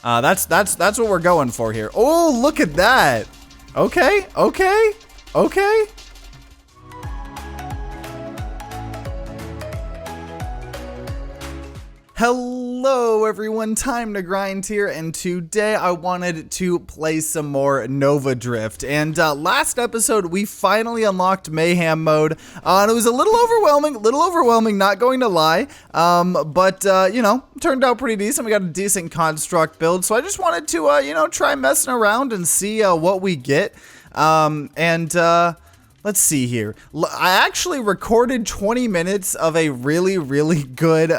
That's what we're going for here. Oh, look at that. Okay, okay, okay. Hello everyone, TimeToGrind here, and today I wanted to play some more Nova Drift. And last episode we finally unlocked Mayhem mode, and it was a little overwhelming, not going to lie. But you know, turned out pretty decent. We got a decent construct build, so I just wanted to you know, try messing around and see what we get. Let's see here. I actually recorded 20 minutes of a really good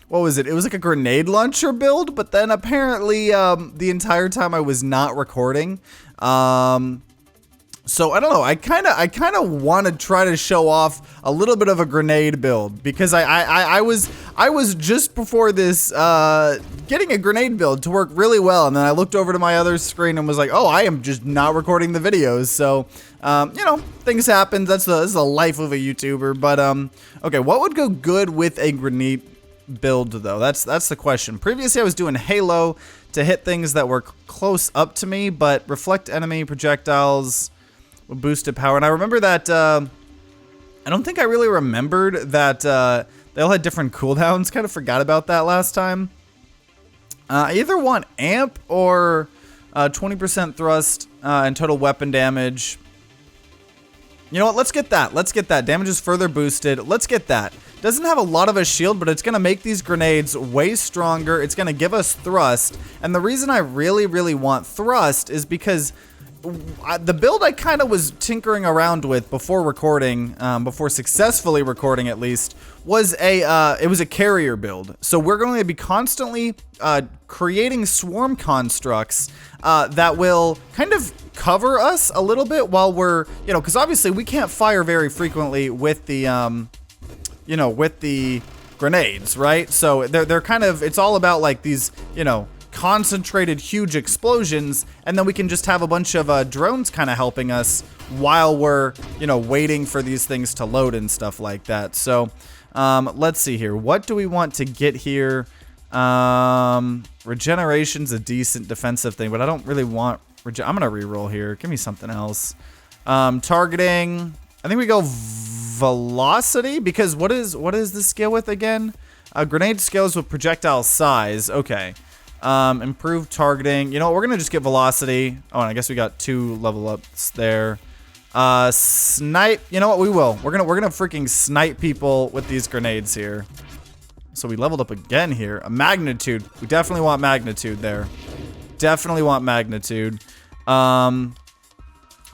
what was it? It was like a grenade launcher build, but then apparently the entire time I was not recording. So I don't know. I kind of want to try to show off a little bit of a grenade build, because I was just before this getting a grenade build to work really well, and then I looked over to my other screen and was like, oh, I am just not recording the videos. So you know, things happen. This is the life of a YouTuber. But okay, what would go good with a grenade build though? That's the question. Previously I was doing Halo to hit things that were close up to me, but reflect enemy projectiles with boosted power. And I remember that I don't think I really remembered that they all had different cooldowns. Kind of forgot about that last time. I either want amp or 20% thrust and total weapon damage. You know what? Let's get that. Let's get that. Damage is further boosted. Let's get that. Doesn't have a lot of a shield, but it's going to make these grenades way stronger. It's going to give us thrust. And the reason I really want thrust is because the build I kind of was tinkering around with before recording, before successfully recording at least, was it was a carrier build. So we're going to be constantly creating swarm constructs that will kind of cover us a little bit while we're, you know, because obviously we can't fire very frequently with the, you know, with the grenades, right? So they're kind of, it's all about like these, you know, concentrated huge explosions, and then we can just have a bunch of drones kind of helping us while we're, you know, waiting for these things to load and stuff like that. So let's see here. What do we want to get here? Regeneration's a decent defensive thing, but I don't really want I'm gonna reroll here. Give me something else. Targeting, I think we go velocity, because what is the skill with again? Grenade scales with projectile size. Okay. Improved targeting. You know what, we're gonna just get velocity. Oh, and I guess we got 2 level ups there. Snipe. You know what, we will. We're gonna freaking snipe people with these grenades here. So we leveled up again here. A magnitude. We definitely want magnitude there. Definitely want magnitude.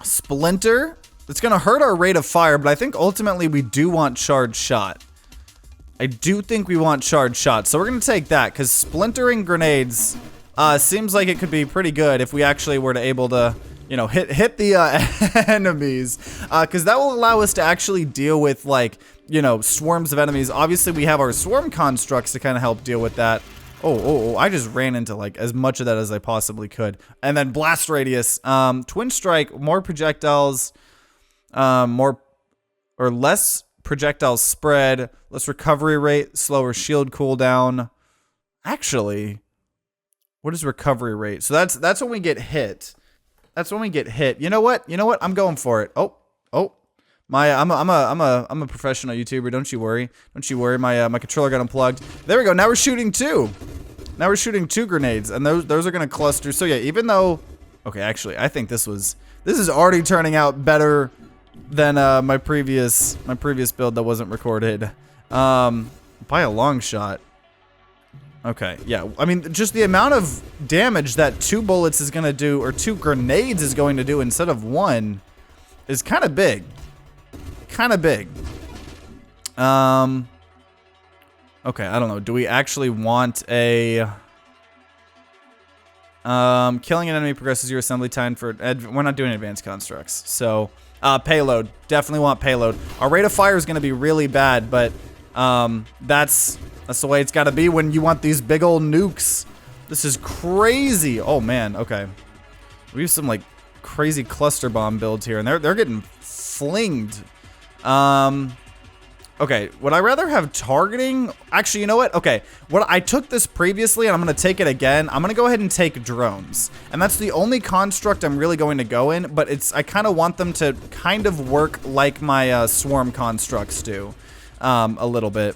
Splinter. It's gonna hurt our rate of fire, but I think ultimately we do want charged shot. I do think we want charged shot, so we're gonna take that, because splintering grenades seems like it could be pretty good if we actually were to able to, you know, hit the enemies, because that will allow us to actually deal with, like, you know, swarms of enemies. Obviously we have our swarm constructs to kind of help deal with that. Oh, I just ran into like as much of that as I possibly could. And then blast radius, twin strike, more projectiles, more or less projectile spread, less recovery rate, slower shield cooldown. Actually, what is recovery rate? So that's when we get hit. That's when we get hit. You know what? You know what? I'm going for it. Oh. I'm a professional YouTuber. Don't you worry. Don't you worry. My controller got unplugged. There we go. Now we're shooting 2. Now we're shooting 2 grenades, and those are gonna cluster. So yeah, even though, okay, actually, I think this is already turning out better than my previous build that wasn't recorded, by a long shot. Okay, yeah. I mean, just the amount of damage that 2 bullets is gonna do, or 2 grenades is going to do instead of 1, is kind of big. Kind of big. Okay, I don't know. Do we actually want a killing an enemy progresses your assembly time for we're not doing advanced constructs. So, payload. Definitely want payload. Our rate of fire is going to be really bad, but that's the way it's got to be when you want these big old nukes. This is crazy. Oh man, okay. We have some like crazy cluster bomb builds here, and they're getting flinged. Okay, would I rather have targeting? Actually, you know what? Okay, I took this previously and I'm gonna take it again. I'm gonna go ahead and take drones. And that's the only construct I'm really going to go in, but I kind of want them to kind of work like my swarm constructs do, a little bit.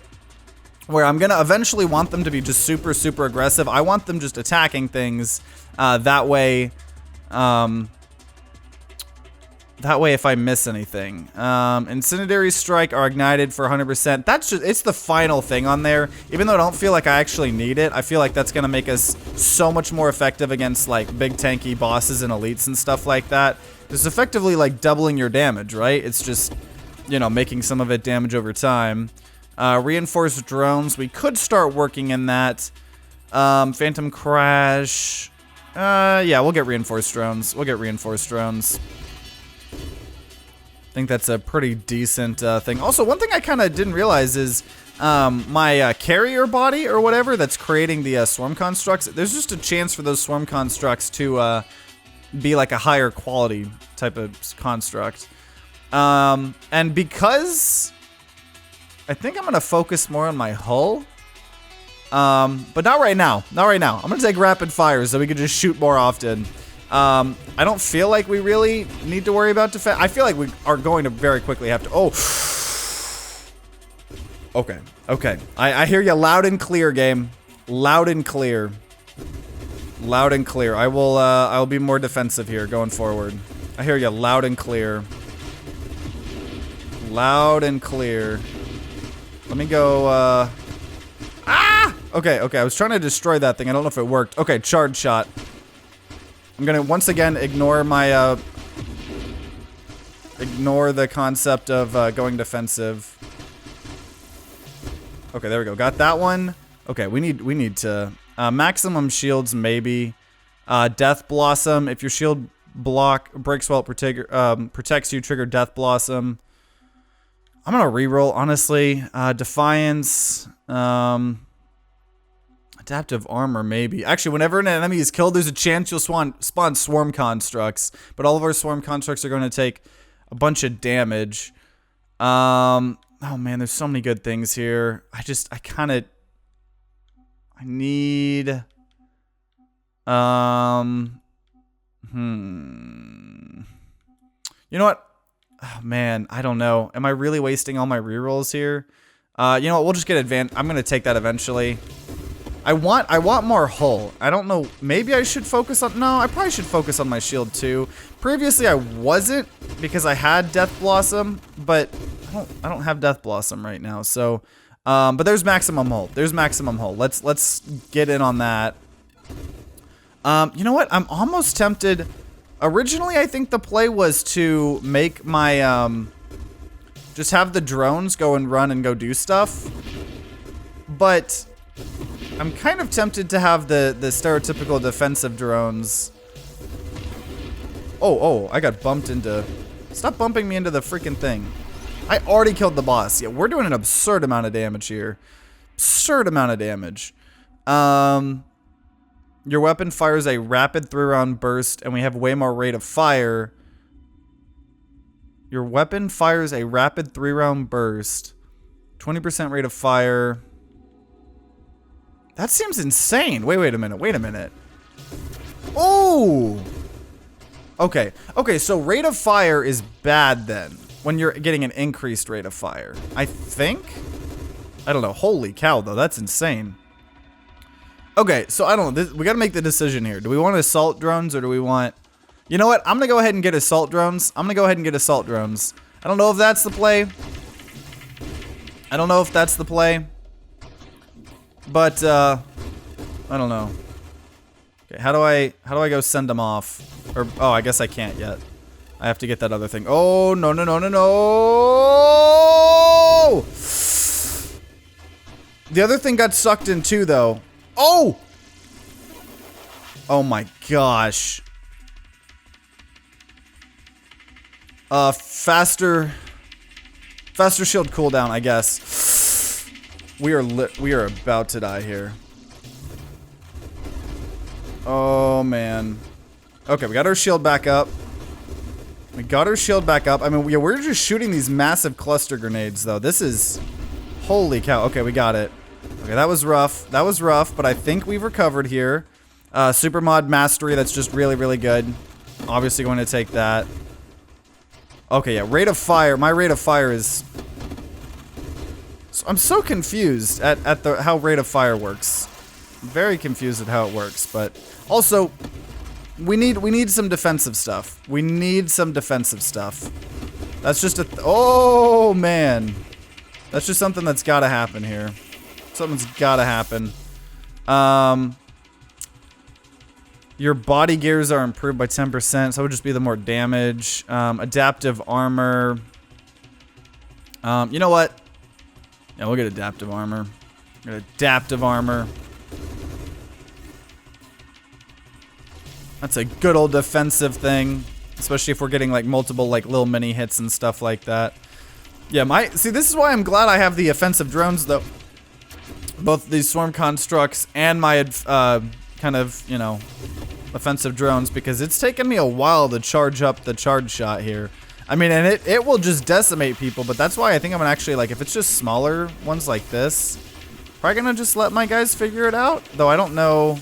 Where I'm gonna eventually want them to be just super, super aggressive. I want them just attacking things, that way, if I miss anything. Incendiary strike are ignited for 100%. It's the final thing on there. Even though I don't feel like I actually need it, I feel like that's gonna make us so much more effective against like big tanky bosses and elites and stuff like that. It's effectively like doubling your damage, right? It's just, you know, making some of it damage over time. Reinforced drones, we could start working in that. Phantom crash. Yeah, we'll get reinforced drones. I think that's a pretty decent thing. Also, one thing I kind of didn't realize is my carrier body or whatever that's creating the swarm constructs, there's just a chance for those swarm constructs to be like a higher quality type of construct. And because I think I'm going to focus more on my hull, but not right now. I'm going to take rapid fire so we can just shoot more often. I don't feel like we really need to worry about defense. I feel like we are going to very quickly have to. Oh. Okay. I hear you loud and clear, game. Loud and clear. I will be more defensive here going forward. I hear you loud and clear. Let me go, ah! Okay. I was trying to destroy that thing. I don't know if it worked. Okay, charge shot. I'm gonna once again ignore my ignore the concept of going defensive. Okay, there we go. Got that one. Okay, we need to maximum shields maybe. Death Blossom. If your shield block breaks while it protects you, trigger Death Blossom. I'm gonna reroll honestly. Defiance. Adaptive armor, maybe. Actually, whenever an enemy is killed, there's a chance you'll spawn swarm constructs. But all of our swarm constructs are going to take a bunch of damage. Oh man, there's so many good things here. I need... You know what? Oh man, I don't know. Am I really wasting all my rerolls here? You know what? We'll just get advanced. I'm going to take that eventually. I want more hull. I don't know. Maybe I should focus on... No, I probably should focus on my shield too. Previously, I wasn't because I had Death Blossom, but I don't have Death Blossom right now. So, but there's maximum hull. Let's get in on that. You know what? I'm almost tempted. Originally, I think the play was to make my just have the drones go and run and go do stuff, but I'm kind of tempted to have the stereotypical defensive drones. Oh, I got bumped into... Stop bumping me into the freaking thing. I already killed the boss. Yeah, we're doing an absurd amount of damage here. Absurd amount of damage. Your weapon fires a rapid 3-round burst, and we have way more rate of fire. Your weapon fires a rapid 3-round burst. 20% rate of fire... That seems insane. Wait a minute. Oh! Okay, so rate of fire is bad then, when you're getting an increased rate of fire. I think? I don't know. Holy cow, though. That's insane. Okay, so I don't know. We gotta make the decision here. Do we want assault drones, or do we want... You know what? I'm gonna go ahead and get assault drones. I don't know if that's the play. But, I don't know. Okay, how do I go send them off? Or, oh, I guess I can't yet. I have to get that other thing. Oh, no. The other thing got sucked in too, though. Oh! Oh my gosh. Faster shield cooldown, I guess. We are about to die here. Oh man. Okay, we got our shield back up. We got our shield back up. I mean, we're just shooting these massive cluster grenades, though. This is... Holy cow. Okay, we got it. Okay, that was rough. That was rough, but I think we've recovered here. Super mod mastery, that's just really, really good. Obviously going to take that. Okay, yeah, rate of fire. My rate of fire is... I'm so confused at how rate of fire works. I'm very confused at how it works, but... Also, we need some defensive stuff. We need some defensive stuff. That's just a... Oh, man. That's just something that's gotta happen here. Something's gotta happen. Your body gears are improved by 10%, so it would just be the more damage. Adaptive armor. You know what? Yeah, we'll get adaptive armor. Get adaptive armor. That's a good old defensive thing, especially if we're getting like multiple like little mini hits and stuff like that. Yeah, see, this is why I'm glad I have the offensive drones, though. Both these swarm constructs and my kind of, you know, offensive drones, because it's taken me a while to charge up the charge shot here. I mean, and it will just decimate people, but that's why I think I'm gonna actually, like, if it's just smaller ones like this, probably gonna just let my guys figure it out. Though I don't know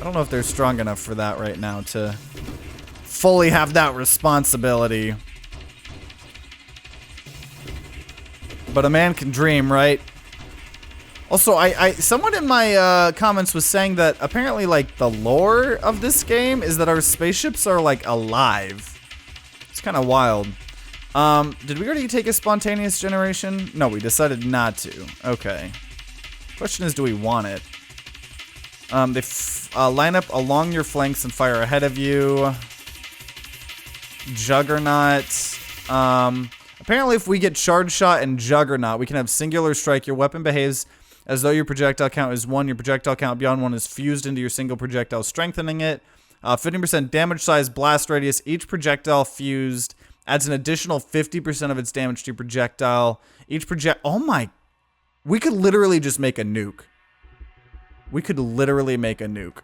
if they're strong enough for that right now to fully have that responsibility. But a man can dream, right? Also, someone in my comments was saying that apparently, like, the lore of this game is that our spaceships are, like, alive. It's kind of wild. Did we already take a spontaneous generation? No, we decided not to. Okay. Question is, do we want it? They line up along your flanks and fire ahead of you. Juggernaut. Apparently, if we get charge shot and Juggernaut, we can have singular strike. Your weapon behaves as though your projectile count is 1. Your projectile count beyond 1 is fused into your single projectile, strengthening it. 50% damage size, blast radius. Each projectile fused adds an additional 50% of its damage to your projectile. Oh my... We could literally just make a nuke. We could literally make a nuke.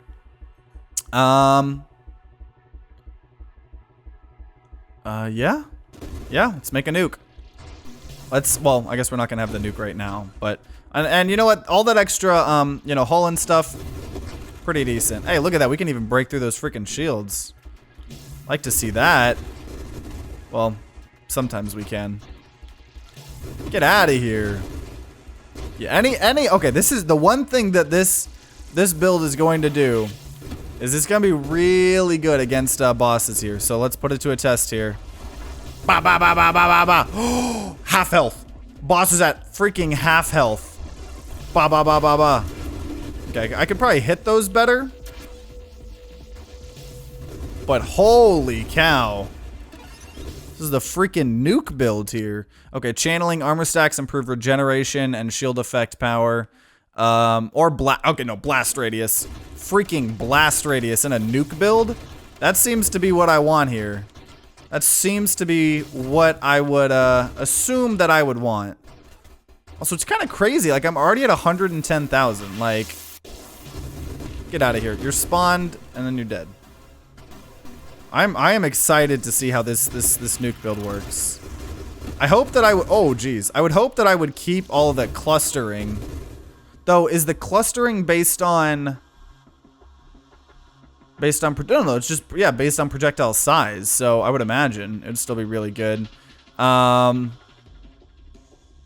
Yeah. Yeah, let's make a nuke. Well, I guess we're not gonna have the nuke right now, but... And you know what? All that extra, you know, hull and stuff, pretty decent. Hey, look at that. We can even break through those freaking shields. Like to see that. Well, sometimes we can. Get out of here. Yeah, okay, this is the one thing that this build is going to do, is it's gonna be really good against bosses here. So let's put it to a test here. Ba ba ba ba ba ba ba. Half health. Boss is at freaking half health. Ba ba ba ba ba. Okay, I could probably hit those better. But holy cow. This is the freaking nuke build here. Okay, channeling armor stacks improve regeneration and shield effect power. Okay, no, blast radius. Freaking blast radius in a nuke build? That seems to be what I want here. That seems to be what I would assume that I would want. Also, it's kind of crazy. Like, I'm already at 110,000. Like, get out of here. You're spawned, and then you're dead. I am excited to see how this nuke build works. I hope that I would... Oh, geez. I would hope that I would keep all of that clustering. Though, is the clustering based on... No, it's just, yeah, based on projectile size. So, I would imagine it'd still be really good.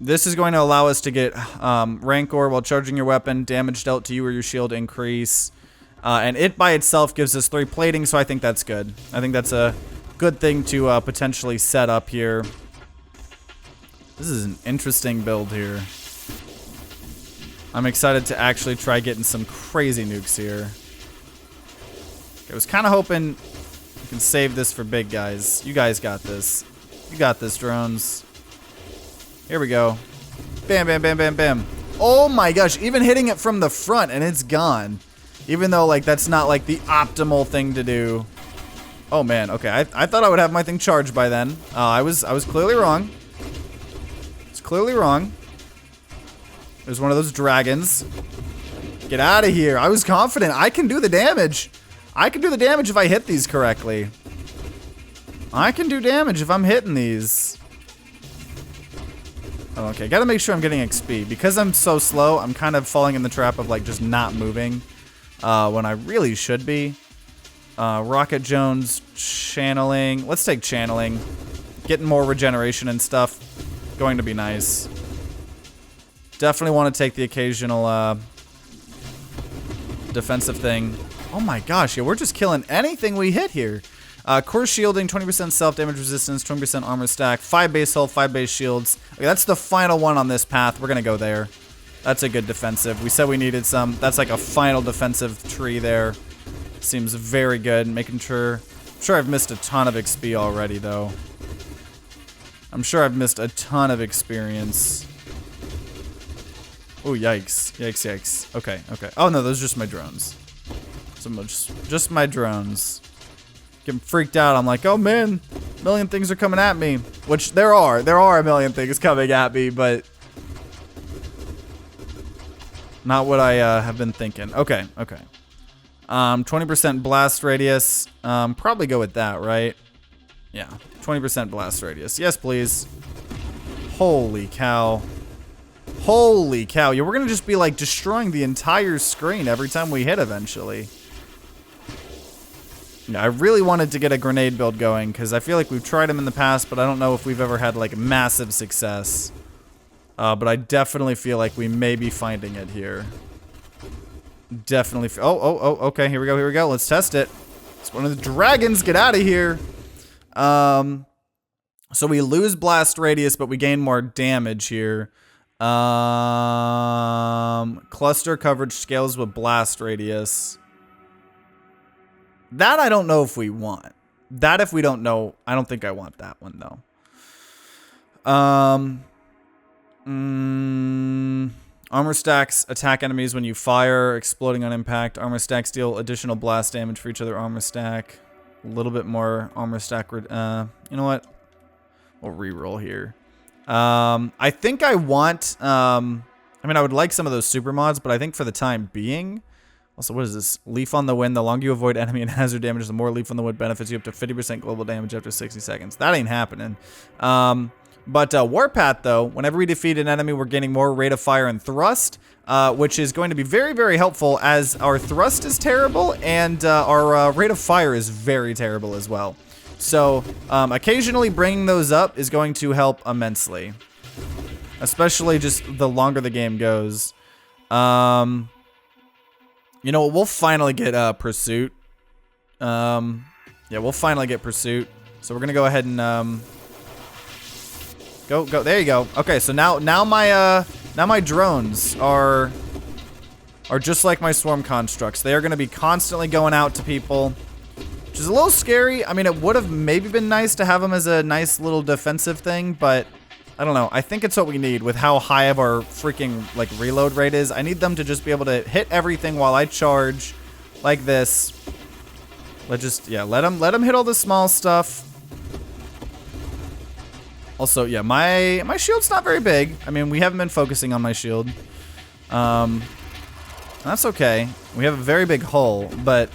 This is going to allow us to get Rancor while charging your weapon, damage dealt to you or your shield increase. And it by itself gives us 3 plating, so I think that's good. I think that's a good thing to potentially set up here. This is an interesting build here. I'm excited to actually try getting some crazy nukes here. I was kind of hoping we can save this for big guys. You guys got this. You got this, drones. Here we go. Bam, bam, bam, bam, bam. Oh my gosh, even hitting it from the front and it's gone. Even though, like, that's not, like, the optimal thing to do. Oh man, okay. I thought I would have my thing charged by then. I was clearly wrong. It's clearly wrong. There's one of those dragons. Get out of here. I was confident. I can do the damage. I can do the damage if I hit these correctly. I can do damage if I'm hitting these. Oh, okay, gotta make sure I'm getting XP. Because I'm so slow, I'm kind of falling in the trap of like just not moving when I really should be. Rocket Jones, channeling. Let's take channeling. Getting more regeneration and stuff. Going to be nice. Definitely want to take the occasional defensive thing. Oh my gosh, yeah, we're just killing anything we hit here. Core shielding, 20% self-damage resistance, 20% armor stack, 5 base hull, 5 base shields. Okay, that's the final one on this path. We're gonna go there. That's a good defensive. We said we needed some. That's like a final defensive tree there. Seems very good. Making sure... I'm sure I've missed a ton of XP already, though. I'm sure I've missed a ton of experience. Oh, yikes. Yikes, yikes. Okay, okay. Oh, no, those are just my drones. Just my drones. Getting freaked out. I'm like, oh, man, a million things are coming at me. Which there are. There are a million things coming at me, but... not what I have been thinking. Okay, okay. 20% blast radius. Probably go with that, right? Yeah, 20% blast radius. Yes, please. Holy cow. Holy cow. Yeah, we're gonna just be like destroying the entire screen every time we hit eventually. Yeah, I really wanted to get a grenade build going because I feel like we've tried them in the past, but I don't know if we've ever had like massive success. But I definitely feel like we may be finding it here. Definitely. Okay. Here we go. Here we go. Let's test it. It's one of the dragons. Get out of here. So we lose blast radius, but we gain more damage here. Cluster coverage scales with blast radius. That I don't know if we want. That if we don't know, I don't think I want that one though. Armor stacks attack enemies when you fire, exploding on impact. Armor stacks deal additional blast damage for each other armor stack. A little bit more armor stack. You know what? We'll reroll here. I think I want... I mean, I would like some of those super mods, but I think for the time being... Also, what is this? Leaf on the wind. The longer you avoid enemy and hazard damage, the more leaf on the wind benefits you up to 50% global damage after 60 seconds. That ain't happening. But Warpath, though, whenever we defeat an enemy, we're gaining more rate of fire and thrust, which is going to be very, very helpful as our thrust is terrible and our rate of fire is very terrible as well. So occasionally bringing those up is going to help immensely, especially just the longer the game goes. You know, we'll finally get Pursuit. Yeah, we'll finally get Pursuit. So we're going to go ahead and... Go. There you go. Okay, so now my drones are just like my swarm constructs. They are going to be constantly going out to people, which is a little scary. I mean, it would have maybe been nice to have them as a nice little defensive thing, but I don't know. I think it's what we need with how high of our freaking like reload rate is. I need them to just be able to hit everything while I charge like this. Let them hit all the small stuff. Also, yeah, my shield's not very big. I mean, we haven't been focusing on my shield. That's okay. We have a very big hull, but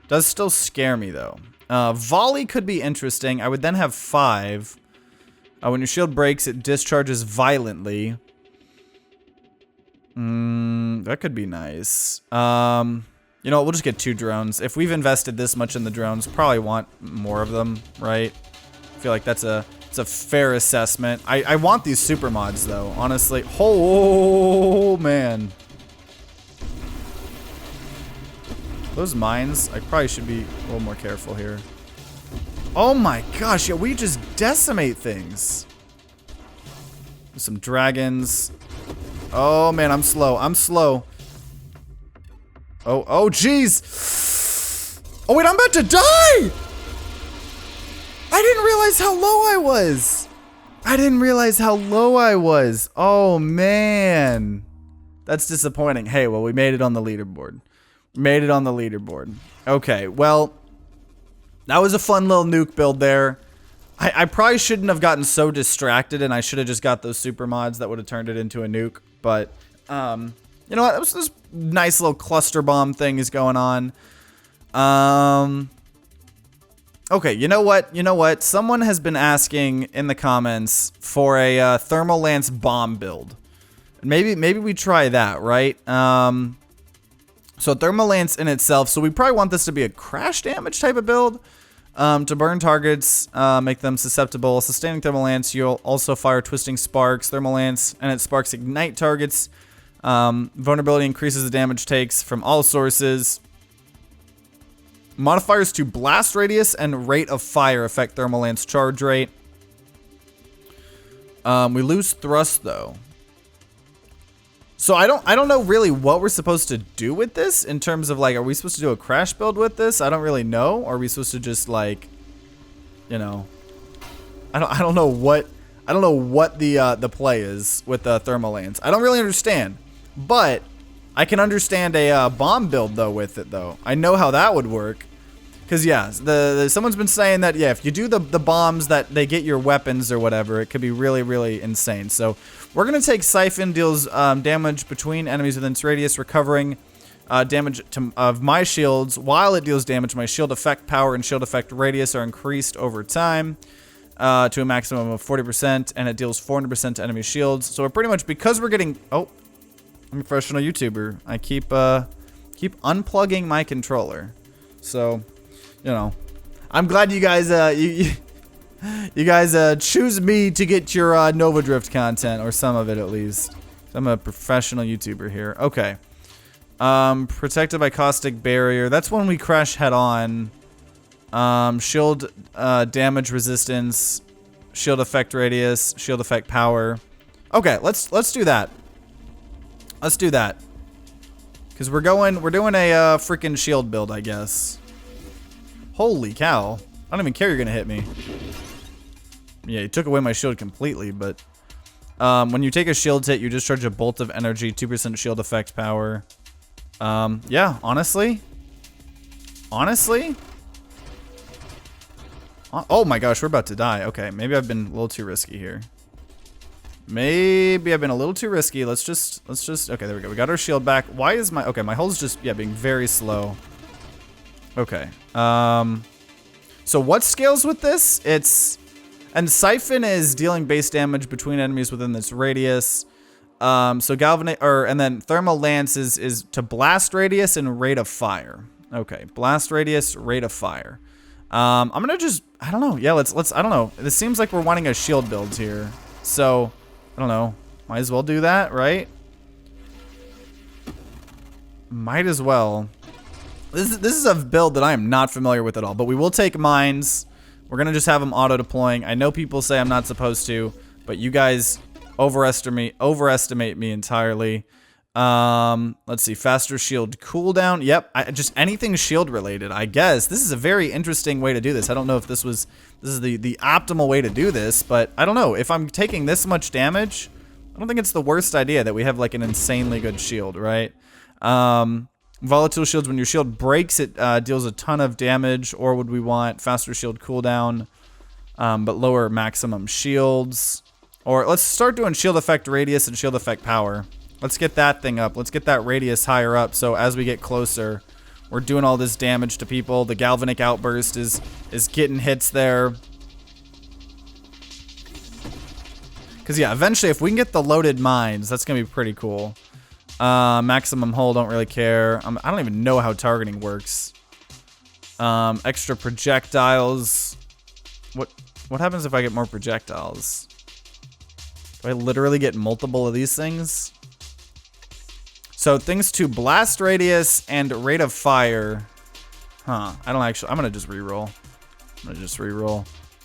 does still scare me though. Volley could be interesting. I would then have 5. When your shield breaks, it discharges violently. That could be nice. You know what? We'll just get 2 drones. If we've invested this much in the drones, probably want more of them, right? I feel like it's a fair assessment. I want these super mods though, honestly. Oh man. Those mines, I probably should be a little more careful here. Oh my gosh, yeah, we just decimate things. Some dragons. Oh man, I'm slow. I'm slow. Oh jeez. Oh wait, I'm about to die! I didn't realize how low I was. I didn't realize how low I was. Oh man. That's disappointing. Hey, well, we made it on the leaderboard. Made it on the leaderboard. Okay, well, that was a fun little nuke build there. I probably shouldn't have gotten so distracted, and I should have just got those super mods that would have turned it into a nuke. But, you know what? This nice little cluster bomb thing is going on. Okay, you know what? You know what? Someone has been asking in the comments for a thermal lance bomb build. Maybe we try that, right? So thermal lance in itself. So we probably want this to be a crash damage type of build. To burn targets, make them susceptible. Sustaining thermal lance. You'll also fire twisting sparks. Thermal lance, and it sparks ignite targets. Vulnerability increases the damage takes from all sources. Modifiers to blast radius and rate of fire affect thermal lance charge rate. We lose thrust though. So I don't know really what we're supposed to do with this in terms of like, are we supposed to do a crash build with this? I don't really know. Or are we supposed to just like, you know, I don't know what the play is with the thermal lance. I don't really understand, but I can understand a bomb build though with it though. I know how that would work. Cause yeah, someone's been saying that yeah, if you do the bombs that they get your weapons or whatever, it could be really, really insane. So we're gonna take Siphon, deals damage between enemies within its radius, recovering damage of my shields. While it deals damage, my shield effect power and shield effect radius are increased over time to a maximum of 40%, and it deals 400% to enemy shields. So we're pretty much, because we're getting, oh, I'm a professional YouTuber. I keep unplugging my controller. So, you know, I'm glad you guys you guys choose me to get your Nova Drift content, or some of it at least. I'm a professional YouTuber here. Okay. Protected by caustic barrier. That's when we crash head on. Shield damage resistance, shield effect radius, shield effect power. Okay, let's do that. Let's do that. Cause we're doing a freaking shield build, I guess. Holy cow. I don't even care you're gonna hit me. Yeah, you took away my shield completely, but when you take a shield hit, you discharge a bolt of energy, 2% shield effect power. Yeah, honestly. Oh my gosh, we're about to die. Okay, maybe I've been a little too risky here. Maybe I've been a little too risky. Let's just, okay, there we go. We got our shield back. Why is my, okay, my hull's just, yeah, being very slow. Okay. So what scales with this? And Siphon is dealing base damage between enemies within this radius. So galvanic, and then thermal lance is to blast radius and rate of fire. Okay, blast radius, rate of fire. I'm gonna just, I don't know. Yeah, let's, I don't know. This seems like we're wanting a shield build here. So, I don't know. Might as well do that, right? Might as well. This is a build that I am not familiar with at all, but we will take mines. We're gonna just have them auto-deploying. I know people say I'm not supposed to, but you guys overestimate me entirely. Let's see, faster shield cooldown. Yep, just anything shield related, I guess. This is a very interesting way to do this. I don't know if this is the optimal way to do this, but I don't know. If I'm taking this much damage, I don't think it's the worst idea that we have like an insanely good shield, right? Volatile shields, when your shield breaks, it deals a ton of damage. Or would we want faster shield cooldown, but lower maximum shields? Or let's start doing shield effect radius and shield effect power. Let's get that thing up. Let's get that radius higher up, so as we get closer, we're doing all this damage to people. The galvanic outburst is getting hits there. Because yeah, eventually if we can get the loaded mines, that's going to be pretty cool. Maximum hull, don't really care. I don't even know how targeting works. Extra projectiles. What happens if I get more projectiles? Do I literally get multiple of these things? So things to blast radius and rate of fire. Huh. I don't actually, I'm gonna just reroll.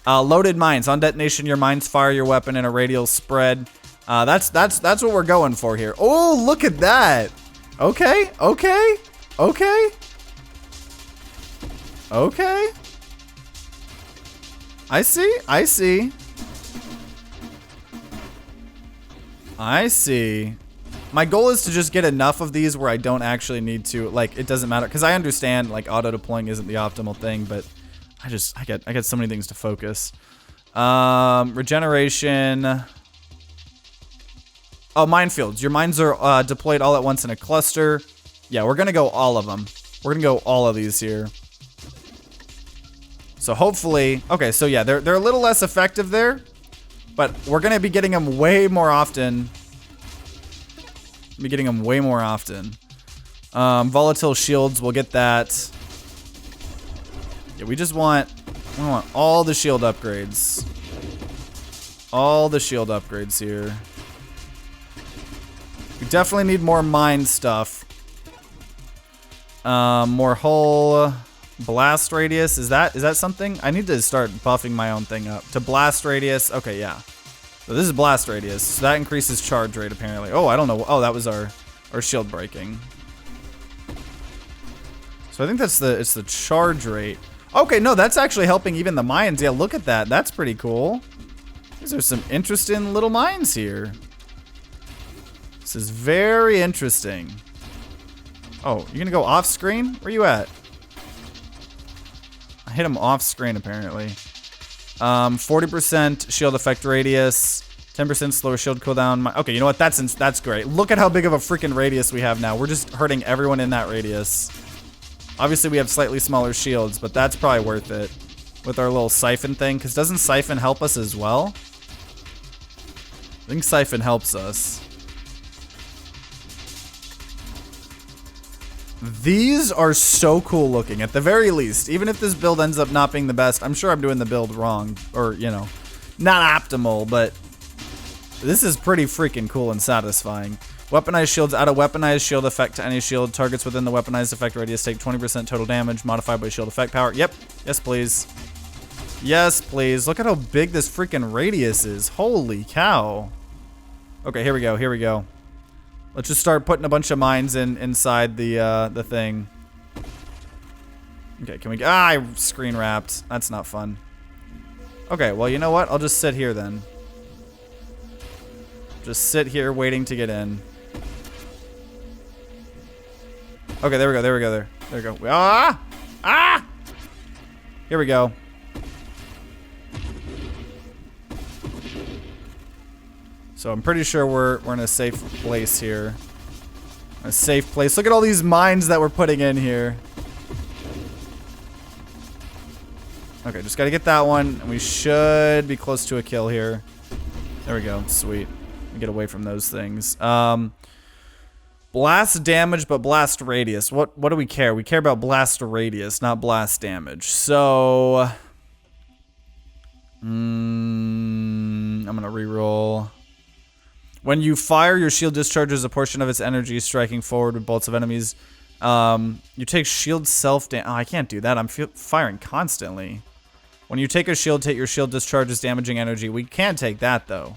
Loaded mines. On detonation, your mines fire your weapon in a radial spread. That's what we're going for here. Oh, look at that. Okay. I see. My goal is to just get enough of these where I don't actually need to, like, it doesn't matter, because I understand, like, auto-deploying isn't the optimal thing, but I get so many things to focus. Regeneration. Oh, minefields. Your mines are deployed all at once in a cluster. Yeah, we're gonna go all of them. We're gonna go all of these here. So hopefully, okay, so yeah, they're a little less effective there, but we're gonna be getting them way more often. Volatile shields, we'll get that. Yeah, we want all the shield upgrades. All the shield upgrades here. We definitely need more mine stuff. More hull. Blast radius, is that something? I need to start buffing my own thing up. To blast radius, okay, yeah. So this is blast radius, so that increases charge rate apparently. Oh, I don't know, oh, that was our shield breaking. So I think it's the charge rate. Okay, no, that's actually helping even the mines. Yeah, look at that, that's pretty cool. These are some interesting little mines here. This is very interesting. Oh, you're gonna go off screen? Where you at? I hit him off screen apparently. 40% shield effect radius, 10% slower shield cooldown. Okay, you know what? That's great. Look at how big of a freaking radius we have now. We're just hurting everyone in that radius. Obviously, we have slightly smaller shields, but that's probably worth it with our little siphon thing. Because doesn't siphon help us as well? I think siphon helps us. These are so cool looking, at the very least. Even if this build ends up not being the best, I'm sure I'm doing the build wrong. Or, you know, not optimal, but this is pretty freaking cool and satisfying. Weaponized shields, add a weaponized shield effect to any shield. Targets within the weaponized effect radius take 20% total damage, modified by shield effect power. Yep. Yes, please. Yes, please. Look at how big this freaking radius is. Holy cow. Okay, here we go. Here we go. Let's just start putting a bunch of mines inside the thing. Okay, can we? I screen wrapped. That's not fun. Okay, well, you know what? I'll just sit here then. Just sit here waiting to get in. Okay, there we go. There we go. There we go. Ah! Ah! Here we go. So I'm pretty sure we're in a safe place here. A safe place. Look at all these mines that we're putting in here. Okay, just gotta get that one, and we should be close to a kill here. There we go. Sweet. Get away from those things. Blast damage, but blast radius. What do we care? We care about blast radius, not blast damage. So, I'm gonna reroll. When you fire, your shield discharges a portion of its energy, striking forward with bolts of enemies. You take shield self-damage. Oh, I can't do that. I'm firing constantly. When you take a shield hit, your shield discharges damaging energy. We can take that, though.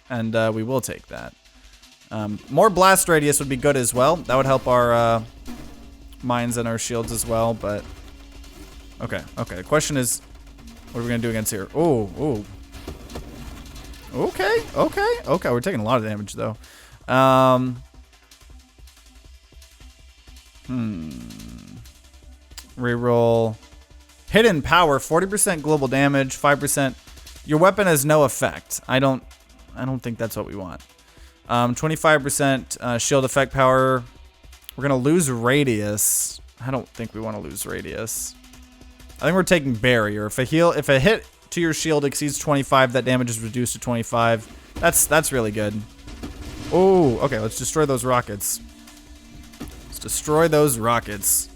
And we will take that. More blast radius would be good as well. That would help our mines and our shields as well, but... Okay, okay. The question is, what are we going to do against here? Oh, oh. Okay, okay, okay. We're taking a lot of damage, though. Reroll. Hidden power, 40% global damage, 5%. Your weapon has no effect. I don't think that's what we want. 25% shield effect power. We're gonna lose radius. I don't think we want to lose radius. I think we're taking barrier. If a hit to your shield exceeds 25, that damage is reduced to 25. That's really good. Oh, okay. Let's destroy those rockets. Let's destroy those rockets.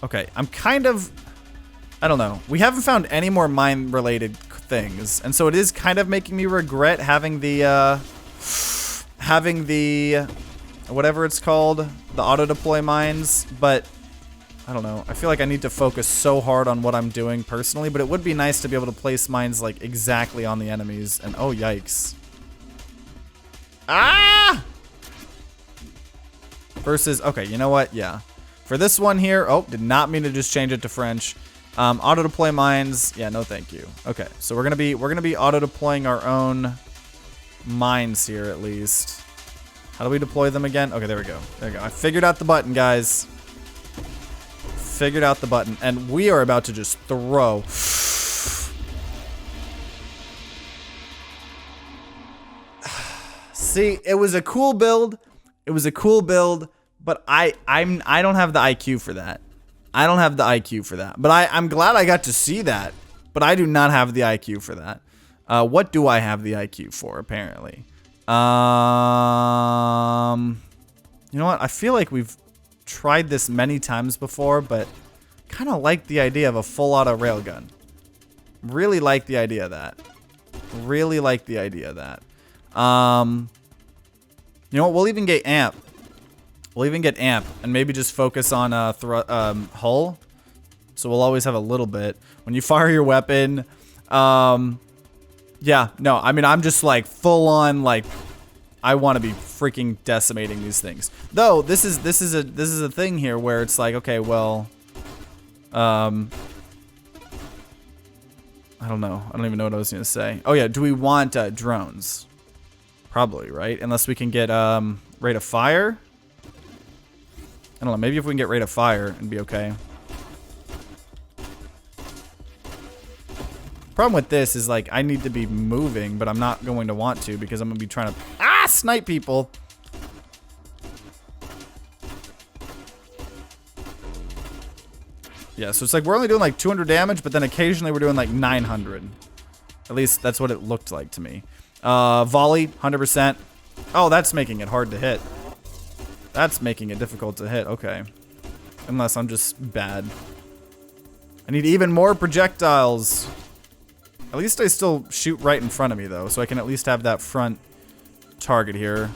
Okay, I'm kind of... I don't know. We haven't found any more mine-related things, and so it is kind of making me regret having the, whatever it's called, the auto-deploy mines, but I don't know. I feel like I need to focus so hard on what I'm doing personally, but it would be nice to be able to place mines, like, exactly on the enemies, and oh, yikes. Ah! Versus, okay, you know what? Yeah. For this one here, oh, did not mean to just change it to French. Auto deploy mines, yeah, no thank you. Okay, so we're gonna be auto deploying our own mines here at least. How do we deploy them again? Okay, there we go. There we go. I figured out the button, guys. Figured out the button, and we are about to just throw. See, it was a cool build. It was a cool build. But I don't have the IQ for that. I don't have the IQ for that. But I'm glad I got to see that. But I do not have the IQ for that. What do I have the IQ for, apparently? You know what? I feel like we've tried this many times before, but kind of like the idea of a full auto railgun. Really like the idea of that. Really like the idea of that. You know what? We'll even get amp. We'll even get amp and maybe just focus on hull. So we'll always have a little bit. When you fire your weapon, yeah, no, I mean, I'm just like full on, like, I want to be freaking decimating these things. Though this is a thing here where it's like, okay, well, I don't know. I don't even know what I was gonna say. Oh yeah, do we want drones? Probably, right? Unless we can get rate of fire. I don't know. Maybe if we can get rate of fire, it'd be okay. Problem with this is like I need to be moving, but I'm not going to want to because I'm gonna be trying to snipe people. Yeah, so it's like we're only doing like 200 damage, but then occasionally we're doing like 900. At least that's what it looked like to me. Volley, 100%. Oh, that's making it hard to hit. That's making it difficult to hit. Okay. Unless I'm just bad. I need even more projectiles. At least I still shoot right in front of me, though, so I can at least have that front target here.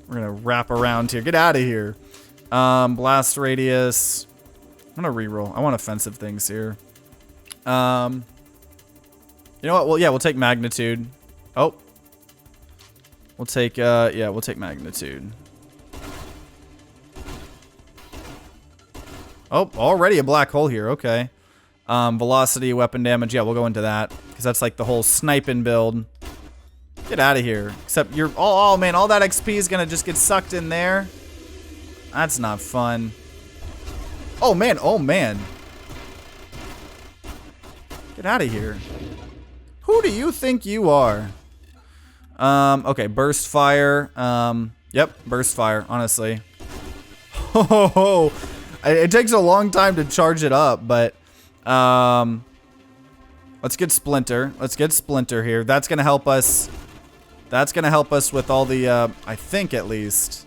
We're gonna wrap around here. Get out of here. Blast radius. I'm gonna reroll. I want offensive things here. You know what? Well, yeah, we'll take magnitude. Oh. We'll take, yeah, we'll take magnitude. Oh, already a black hole here. Okay. Velocity, weapon damage. Yeah, we'll go into that. Because that's like the whole sniping build. Get out of here. Except you're, oh man, all that XP is gonna just get sucked in there. That's not fun. Oh man, oh man. Get out of here. Who do you think you are? Okay, burst fire. Yep, burst fire, honestly. Oh, it takes a long time to charge it up, but let's get Splinter. Let's get Splinter here. That's gonna help us. That's gonna help us with all the, I think at least,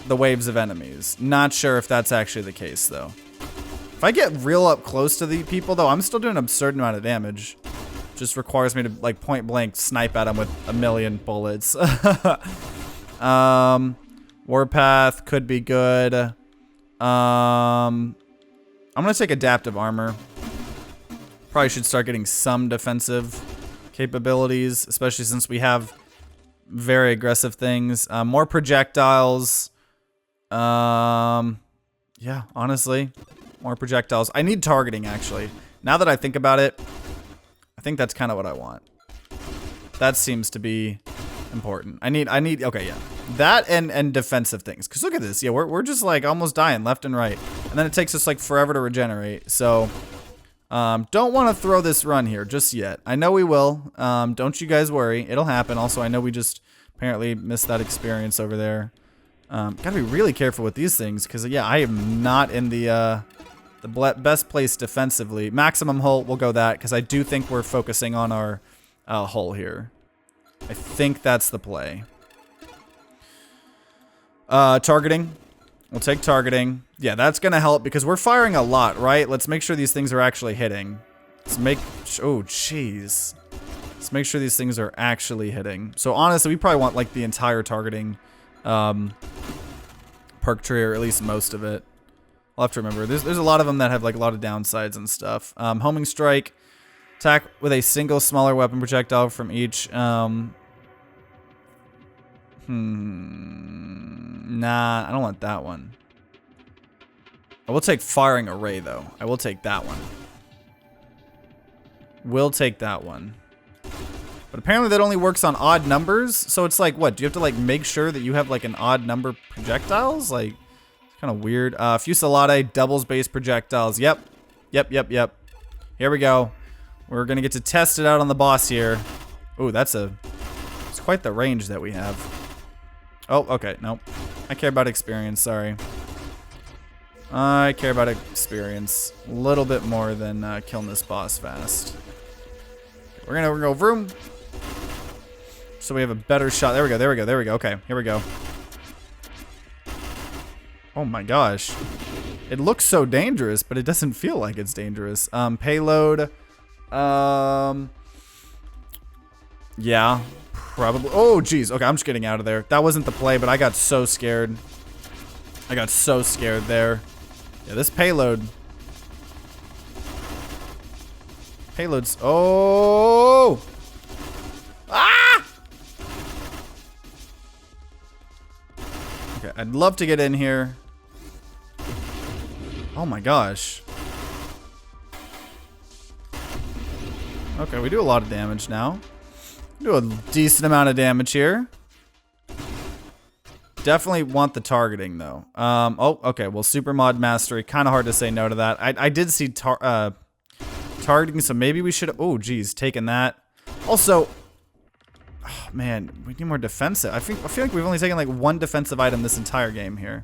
the waves of enemies. Not sure if that's actually the case though. If I get real up close to the people though, I'm still doing an absurd amount of damage. Just requires me to like point blank snipe at them with a million bullets. Warpath could be good. I'm gonna take adaptive armor. Probably should start getting some defensive capabilities, especially since we have very aggressive things. More projectiles. Yeah, honestly, more projectiles. I need targeting actually. Now that I think about it, I think that's kind of what I want. That seems to be important. I need, okay, yeah. That and defensive things. Because look at this. Yeah, we're just like almost dying left and right. And then it takes us like forever to regenerate. So, don't want to throw this run here just yet. I know we will. Don't you guys worry. It'll happen. Also, I know we just apparently missed that experience over there. Gotta be really careful with these things. Because, yeah, I am not in the best place defensively. Maximum hull, we'll go that, because I do think we're focusing on our hull here. I think that's the play. Targeting. We'll take targeting. Yeah, that's going to help, because we're firing a lot, right? Let's make sure these things are actually hitting. Let's make... Oh, jeez. Let's make sure these things are actually hitting. So, honestly, we probably want, like, the entire targeting perk tree, or at least most of it. I'll have to remember. There's a lot of them that have like a lot of downsides and stuff. Homing strike, attack with a single smaller weapon projectile from each. Nah, I don't want that one. I will take firing array though. I will take that one. We'll take that one. But apparently that only works on odd numbers. So it's like, what? Do you have to like make sure that you have like an odd number projectiles? Like, kind of weird. Fusillade, doubles base projectiles. Yep. Here we go. We're going to get to test it out on the boss here. Ooh, it's quite the range that we have. Oh, okay. Nope. I care about experience. Sorry. I care about experience a little bit more than killing this boss fast. We're gonna go vroom. So we have a better shot. There we go. There we go. There we go. Okay. Here we go. Oh my gosh. It looks so dangerous, but it doesn't feel like it's dangerous. Payload. Yeah. Probably. Oh, geez. Okay, I'm just getting out of there. That wasn't the play, but I got so scared. I got so scared there. Yeah, this payload. Payloads. Oh! Ah! Okay, I'd love to get in here. Oh my gosh. Okay, we do a lot of damage now. Do a decent amount of damage here. Definitely want the targeting though. Oh, okay. Well, super mod mastery. Kind of hard to say no to that. I did see targeting, so maybe we should. Oh, geez, taken that. Also, oh, man, we need more defensive. I feel like we've only taken like one defensive item this entire game here.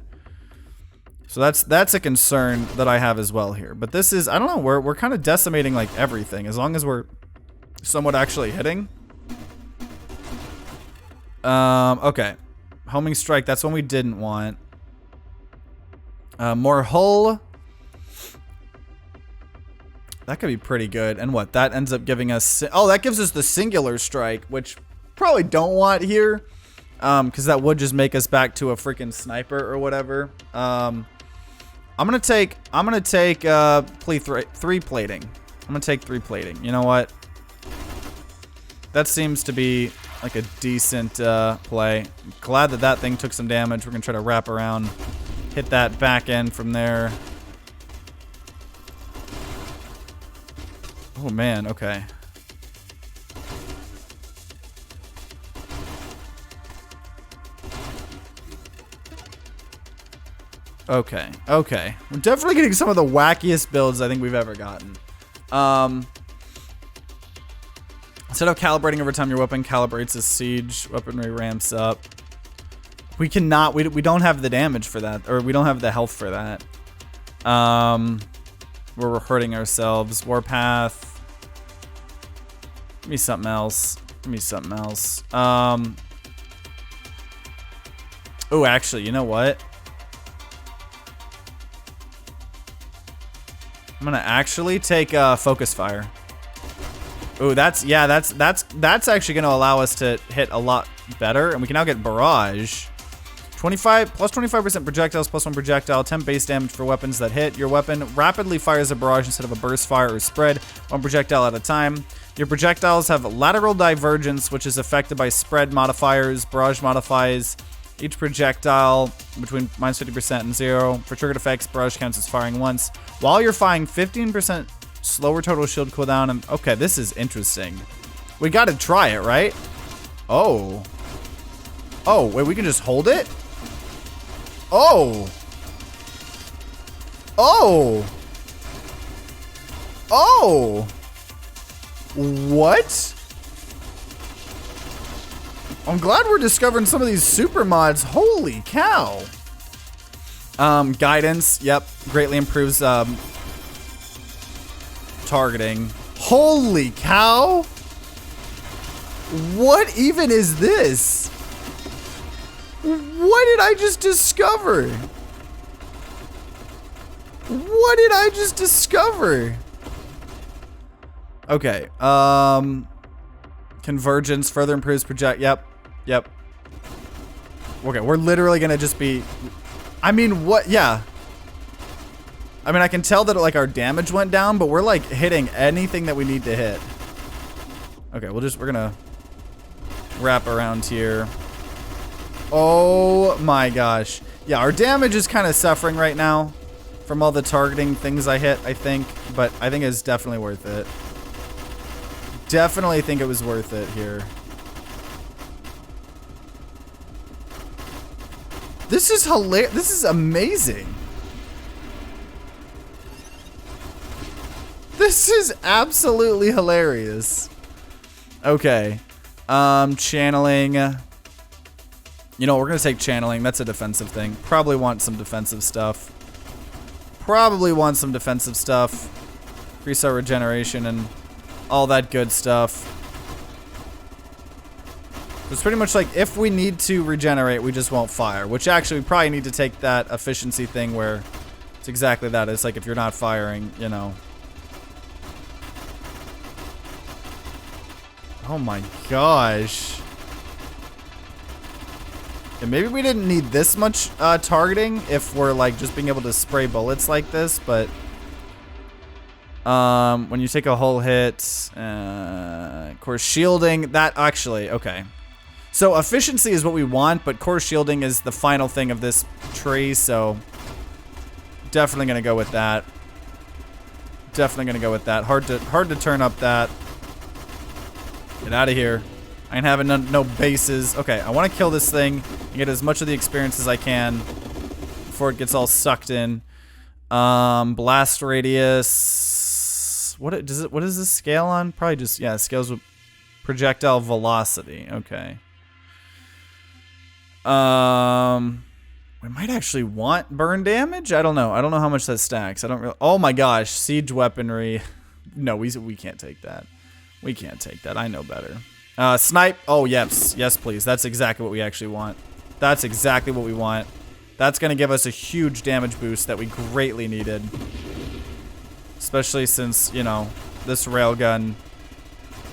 So that's a concern that I have as well here. But this is, I don't know. We're kind of decimating like everything as long as we're somewhat actually hitting. Okay. Homing strike, that's one we didn't want. More hull. That could be pretty good. And what? That ends up giving us... Oh, that gives us the singular strike, which probably don't want here. Because that would just make us back to a freaking sniper or whatever. I'm gonna take three plating. I'm gonna take 3 plating. You know what? That seems to be like a decent play. I'm glad that that thing took some damage. We're gonna try to wrap around, hit that back end from there. Oh man, okay. Okay, okay. We're definitely getting some of the wackiest builds I think we've ever gotten. Instead of calibrating over time, your weapon calibrates as siege weaponry ramps up. We cannot, we don't have the damage for that, or we don't have the health for that. We're hurting ourselves. Warpath. Give me something else. Give me something else. Oh, actually, you know what? I'm gonna actually take focus fire. Ooh, that's actually gonna allow us to hit a lot better, and we can now get barrage. 25 plus 25% projectiles plus 1 projectile, 10 base damage for weapons that hit. Your weapon rapidly fires a barrage instead of a burst fire or spread, 1 projectile at a time. Your projectiles have lateral divergence, which is affected by spread modifiers. Barrage modifies each projectile between -50% and 0. For triggered effects, barrage counts as firing once. While you're firing, 15% slower total shield cooldown. And okay, this is interesting. We gotta try it, right? Oh. Oh, wait, we can just hold it? Oh. Oh. Oh. What? I'm glad we're discovering some of these super mods. Holy cow. Guidance, yep, greatly improves targeting. Holy cow. What even is this? What did I just discover? What did I just discover? Okay, convergence further improves project. Yep. Okay, we're literally gonna just be, I mean, what? Yeah. I mean, I can tell that like our damage went down, but we're like hitting anything that we need to hit. Okay, we're gonna wrap around here. Oh my gosh. Yeah, our damage is kind of suffering right now from all the targeting things I hit, I think, but I think it's definitely worth it. Definitely think it was worth it here. This is hilarious. This is amazing. This is absolutely hilarious. Okay. Channeling. You know, we're going to take channeling. That's a defensive thing. Probably want some defensive stuff. Probably want some defensive stuff. Increase our regeneration and all that good stuff. It's pretty much like if we need to regenerate, we just won't fire. Which actually we probably need to take that efficiency thing where it's exactly that. It's like if you're not firing, you know. Oh my gosh. And maybe we didn't need this much targeting if we're like just being able to spray bullets like this, but when you take a hull hit, of course shielding, that actually, okay. So efficiency is what we want, but core shielding is the final thing of this tree, so definitely gonna go with that. Definitely gonna go with that. Hard to turn up that. Get out of here. I ain't having no bases. Okay, I want to kill this thing and get as much of the experience as I can before it gets all sucked in. Blast radius. What is this scale on? Probably just, yeah, scales with projectile velocity. Okay. We might actually want burn damage. I don't know. I don't know how much that stacks. I don't really. Oh my gosh, siege weaponry. No, we can't take that. We can't take that. I know better. Snipe. Oh, yes. Yes, please. That's exactly what we actually want. That's exactly what we want. That's going to give us a huge damage boost that we greatly needed. Especially since, you know, this railgun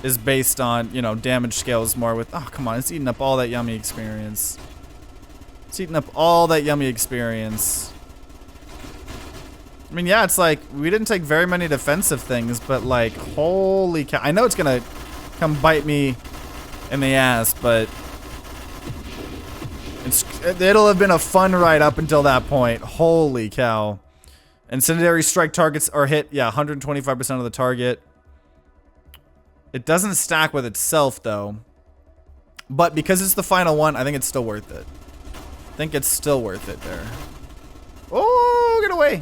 is based on, you know, damage scales more with... Oh, come on. It's eating up all that yummy experience. It's eating up all that yummy experience. I mean, yeah, it's like, we didn't take very many defensive things, but like, holy cow. I know it's going to come bite me in the ass, but it'll have been a fun ride up until that point. Holy cow. Incendiary strike targets are hit, yeah, 125% of the target. It doesn't stack with itself, though. But because it's the final one, I think it's still worth it. I think it's still worth it there. Oh, get away.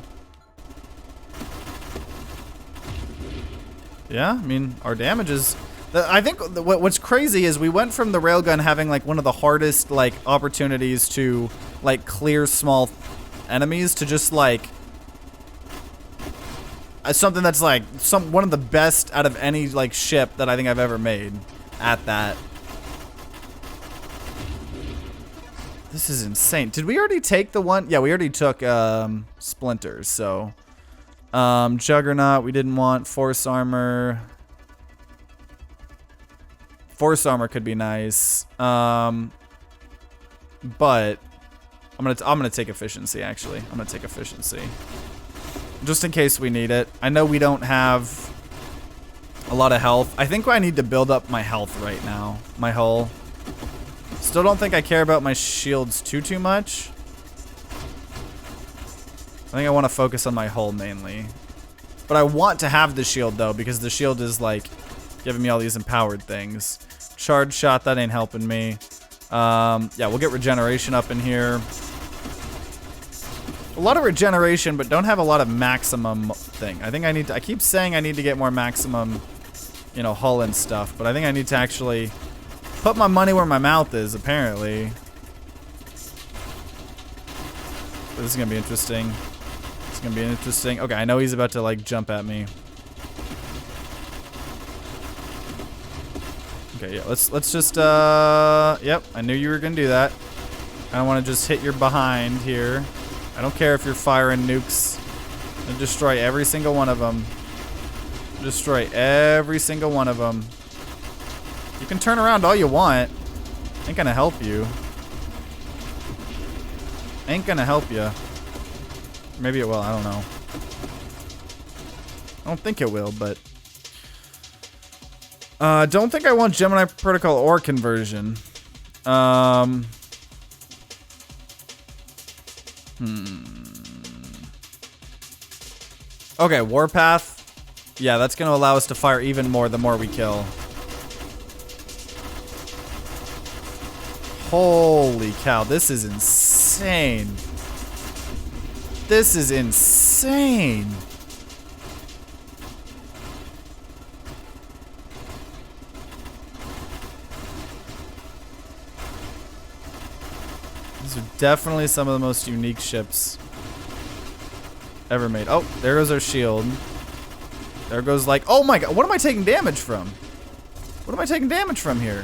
Yeah, I mean, our damage is... I think what's crazy is we went from the railgun having like one of the hardest like opportunities to like clear small enemies to just like something that's like one of the best out of any like ship that I think I've ever made at that. This is insane. Did we already take the one? Yeah, we already took splinters. So Juggernaut we didn't want. Force armor. Force armor could be nice, but I'm gonna take efficiency. Actually, I'm gonna take efficiency, just in case we need it. I know we don't have a lot of health. I think I need to build up my health right now. My hull. Still don't think I care about my shields too much. I think I want to focus on my hull mainly, but I want to have the shield though because the shield is like giving me all these empowered things. Charge shot, that ain't helping me. Yeah, we'll get regeneration up in here. A lot of regeneration, but don't have a lot of maximum thing. I think I need to, I keep saying I need to get more maximum, you know, hull and stuff, but I think I need to actually put my money where my mouth is, apparently. This is gonna be interesting. It's gonna be interesting. Okay, I know he's about to like jump at me. Okay, yeah, let's just, yep, I knew you were gonna do that. I don't want to just hit your behind here. I don't care if you're firing nukes. And destroy every single one of them. Destroy every single one of them. You can turn around all you want. Ain't gonna help you. Ain't gonna help you. Maybe it will, I don't know. I don't think it will, but... don't think I want Gemini Protocol or conversion. Okay, Warpath. Yeah, that's going to allow us to fire even more the more we kill. Holy cow, this is insane. This is insane. These are definitely some of the most unique ships ever made. Oh, there goes our shield. There goes like, oh my god, what am I taking damage from? What am I taking damage from here?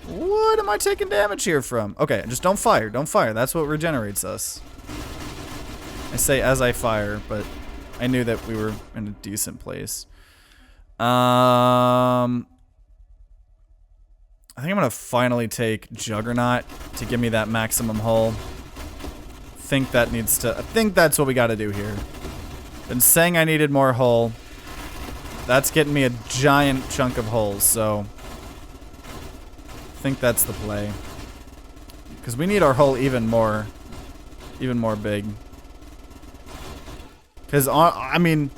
What am I taking damage here from? Okay, just don't fire, don't fire. That's what regenerates us. I say as I fire, but I knew that we were in a decent place. I think I'm gonna finally take Juggernaut to give me that maximum hull. I think that's what we gotta do here. Been saying I needed more hull. That's getting me a giant chunk of hulls, so I think that's the play. Because we need our hull even more big. Because, I mean,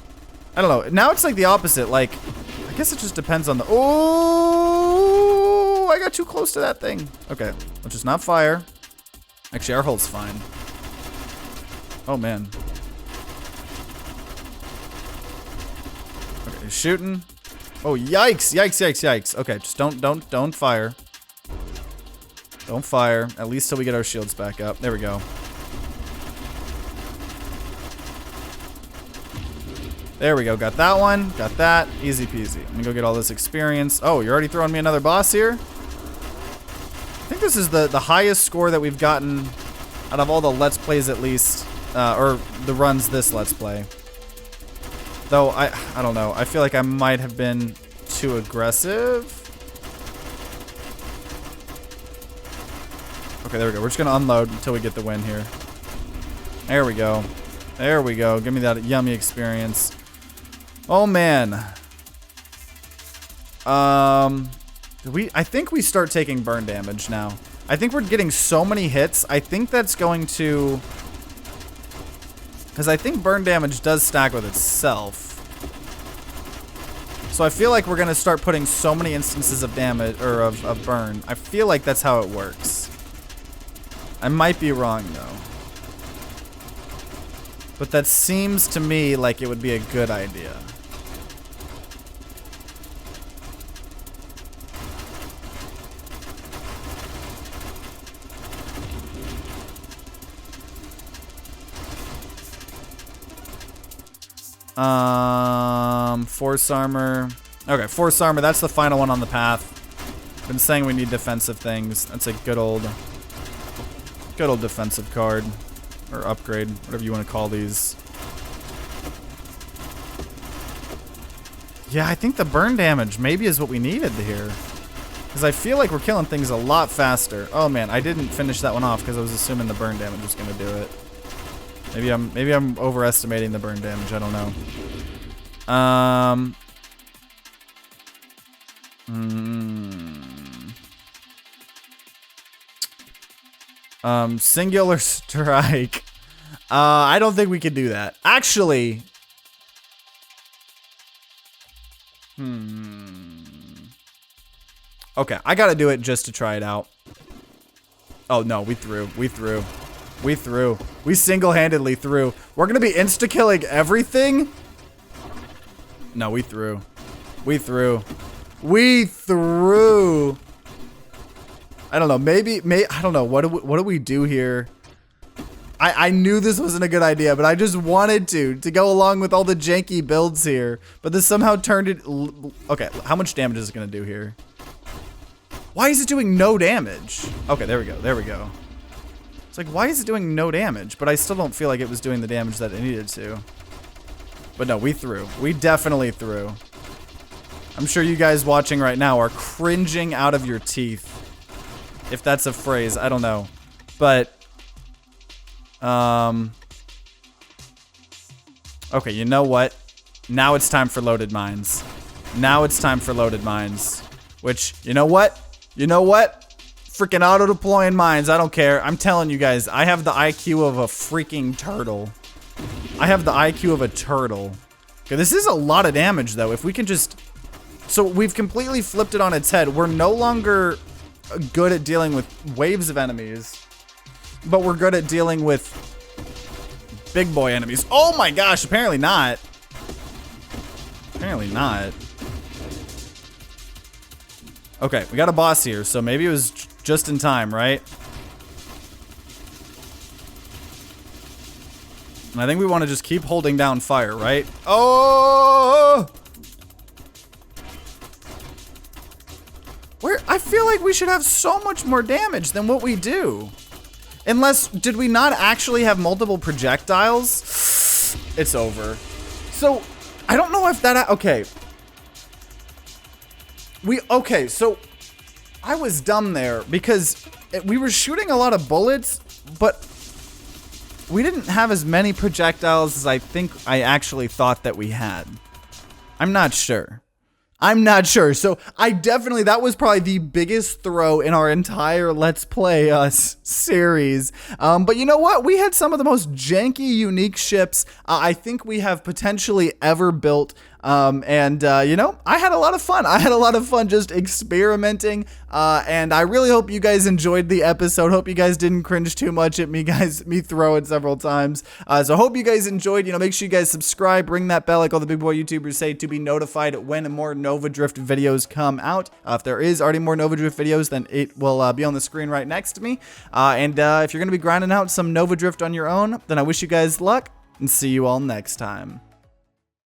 I don't know. Now it's like the opposite. Like, I guess it just depends on the... Oh, I got too close to that thing. Okay, let's just not fire. Actually, our hull's fine. Oh, man. Okay, he's shooting. Oh, yikes, yikes, yikes, yikes. Okay, just don't fire. Don't fire, at least till we get our shields back up. There we go. There we go, got that one, got that, easy peasy. Let me go get all this experience. Oh, you're already throwing me another boss here? I think this is the highest score that we've gotten out of all the Let's Plays at least, or the runs this Let's Play. Though, I don't know, I feel like I might have been too aggressive. Okay, there we go. We're just gonna unload until we get the win here. There we go. There we go. Give me that yummy experience. Oh man. I think we start taking burn damage now. I think we're getting so many hits. I think that's going to... Because I think burn damage does stack with itself. So I feel like we're gonna start putting so many instances of damage, or of burn. I feel like that's how it works. I might be wrong though. But that seems to me like it would be a good idea. Force armor. Okay, force armor, that's the final one on the path. Been saying we need defensive things. That's a good old defensive card. Or upgrade, whatever you want to call these. Yeah, I think the burn damage maybe is what we needed here. Because I feel like we're killing things a lot faster. Oh man, I didn't finish that one off because I was assuming the burn damage was going to do it. Maybe I'm overestimating the burn damage, I don't know. Singular strike. I don't think we can do that. Actually. Okay, I gotta do it just to try it out. Oh no, we threw. We single-handedly threw. We're gonna be insta-killing everything? No, we threw. I don't know, maybe I don't know, what do we do here? I knew this wasn't a good idea, but I just wanted to go along with all the janky builds here. But this somehow turned it... Okay, how much damage is it gonna do here? Why is it doing no damage? Okay, there we go. It's like, why is it doing no damage? But I still don't feel like it was doing the damage that it needed to. But no, we threw. We definitely threw. I'm sure you guys watching right now are cringing out of your teeth. If that's a phrase, I don't know. But, okay, you know what? Now it's time for loaded mines. Which, you know what? Freaking auto-deploying mines, I don't care. I'm telling you guys, I have the IQ of a freaking turtle. Okay, this is a lot of damage, though. If we can just... So, we've completely flipped it on its head. We're no longer good at dealing with waves of enemies, but we're good at dealing with big boy enemies. Oh my gosh, apparently not. Okay, we got a boss here, so maybe it was just in time, right? And I think we want to just keep holding down fire, right? Oh! I feel like we should have so much more damage than what we do. Unless, did we not actually have multiple projectiles? It's over. So, I don't know if that, okay. Okay, so I was dumb there because we were shooting a lot of bullets, but we didn't have as many projectiles as I think I actually thought that we had. I'm not sure. So that was probably the biggest throw in our entire Let's Play series. But you know what? We had some of the most janky, unique ships I think we have potentially ever built. You know, I had a lot of fun. I had a lot of fun just experimenting. And I really hope you guys enjoyed the episode. Hope you guys didn't cringe too much at me throw it several times. So hope you guys enjoyed. You know, make sure you guys subscribe, ring that bell like all the big boy YouTubers say to be notified when more Nova Drift videos come out. If there is already more Nova Drift videos, then it will be on the screen right next to me. If you're going to be grinding out some Nova Drift on your own, then I wish you guys luck and see you all next time.